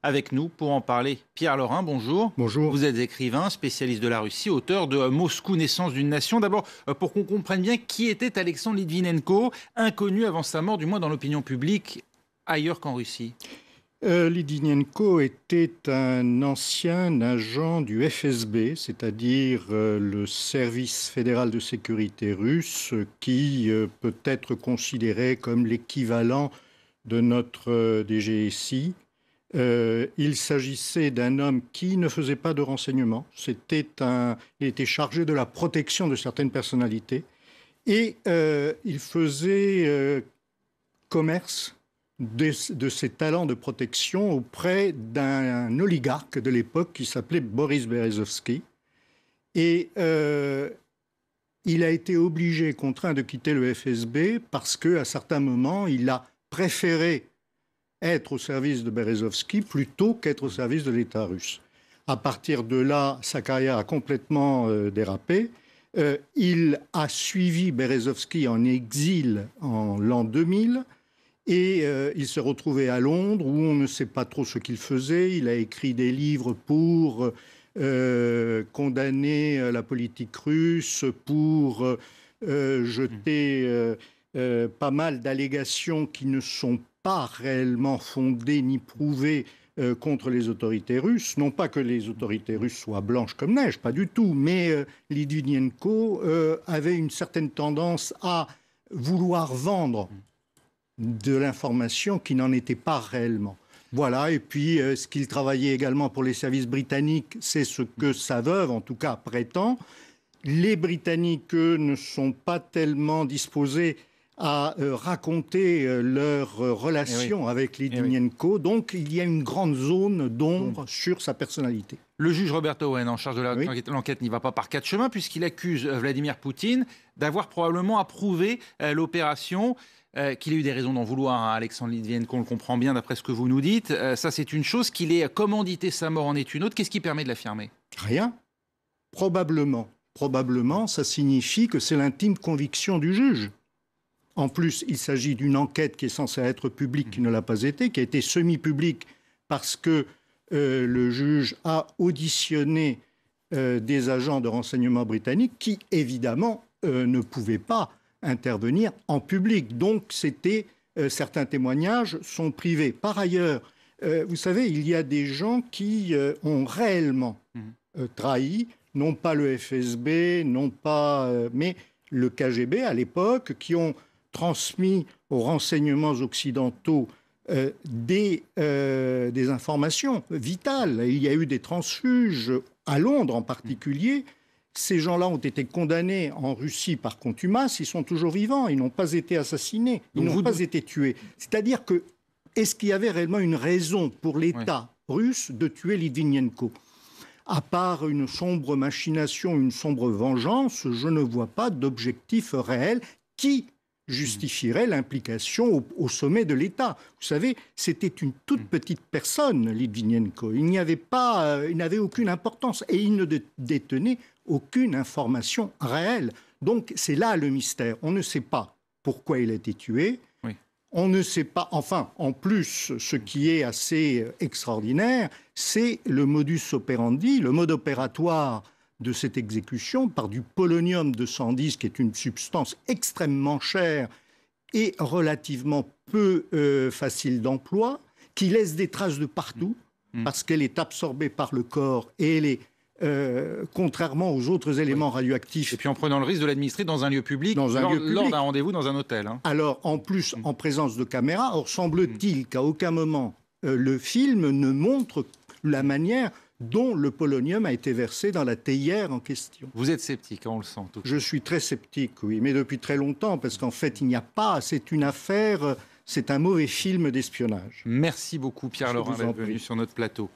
Avec nous pour en parler, Pierre Lorrain, bonjour. Bonjour. Vous êtes écrivain, spécialiste de la Russie, auteur de Moscou, naissance d'une nation. D'abord, pour qu'on comprenne bien qui était Alexandre Litvinenko, inconnu avant sa mort, du moins dans l'opinion publique, ailleurs qu'en Russie. Litvinenko était un ancien agent du FSB, c'est-à-dire le service fédéral de sécurité russe, qui peut être considéré comme l'équivalent de notre DGSI. Il s'agissait d'un homme qui ne faisait pas de renseignement. Il était chargé de la protection de certaines personnalités et il faisait commerce de ses talents de protection auprès d'un oligarque de l'époque qui s'appelait Boris Berezovsky. Et il a été contraint de quitter le FSB parce qu'à certains moments, il a préféré être au service de Berezovsky plutôt qu'être au service de l'État russe. À partir de là, sa carrière a complètement dérapé. Il a suivi Berezovsky en exil en l'an 2000 et il s'est retrouvé à Londres où on ne sait pas trop ce qu'il faisait. Il a écrit des livres pour condamner la politique russe, pour jeter pas mal d'allégations qui ne sont pas réellement fondées ni prouvées contre les autorités russes. Non pas que les autorités russes soient blanches comme neige, pas du tout, mais Litvinenko avait une certaine tendance à vouloir vendre de l'information qui n'en était pas réellement. Voilà, et puis ce qu'il travaillait également pour les services britanniques, c'est ce que sa veuve, en tout cas, prétend. Les Britanniques, eux, ne sont pas tellement disposés à raconter leur relation avec Litvinenko. Donc, il y a une grande zone d'ombre sur sa personnalité. Le juge Robert Owen, en charge de l'enquête, n'y va pas par quatre chemins, puisqu'il accuse Vladimir Poutine d'avoir probablement approuvé l'opération. Qu'il ait eu des raisons d'en vouloir à Alexandre Litvinenko, on le comprend bien d'après ce que vous nous dites. Ça, c'est une chose. Qu'il ait commandité sa mort en est une autre. Qu'est-ce qui permet de l'affirmer ? Rien. Probablement. Probablement, ça signifie que c'est l'intime conviction du juge. En plus, il s'agit d'une enquête qui est censée être publique, qui ne l'a pas été, qui a été semi-publique parce que le juge a auditionné des agents de renseignement britanniques qui, évidemment, ne pouvaient pas intervenir en public. Donc, certains témoignages sont privés. Par ailleurs, vous savez, il y a des gens qui ont réellement trahi, non pas le FSB, mais le KGB à l'époque, qui ont transmis aux renseignements occidentaux des informations vitales. Il y a eu des transfuges, à Londres en particulier. Ces gens-là ont été condamnés en Russie par contumace, ils sont toujours vivants, ils n'ont pas été assassinés, ils n'ont pas été tués. C'est-à-dire que, est-ce qu'il y avait réellement une raison pour l'État russe de tuer Litvinenko ? À part une sombre machination, une sombre vengeance, je ne vois pas d'objectif réel qui justifierait l'implication au sommet de l'État. Vous savez, c'était une toute petite personne, Litvinenko. Il n'avait aucune importance et il ne détenait aucune information réelle. Donc c'est là le mystère. On ne sait pas pourquoi il a été tué. Oui. On ne sait pas, enfin, en plus, ce qui est assez extraordinaire, c'est le modus operandi, le mode opératoire de cette exécution par du polonium-210, qui est une substance extrêmement chère et relativement peu facile d'emploi, qui laisse des traces de partout, parce qu'elle est absorbée par le corps et elle est, contrairement aux autres éléments radioactifs... Et puis en prenant le risque de l'administrer dans un lieu public, lors d'un rendez-vous dans un hôtel. Hein. Alors, en plus, en présence de caméras, or semble-t-il qu'à aucun moment, le film ne montre la manière dont le polonium a été versé dans la théière en question. Vous êtes sceptique, on le sent. Je suis très sceptique, oui, mais depuis très longtemps, parce qu'en fait, il n'y a pas... C'est une affaire... C'est un mauvais film d'espionnage. Merci beaucoup, Pierre Lorrain, d'être venu sur notre plateau.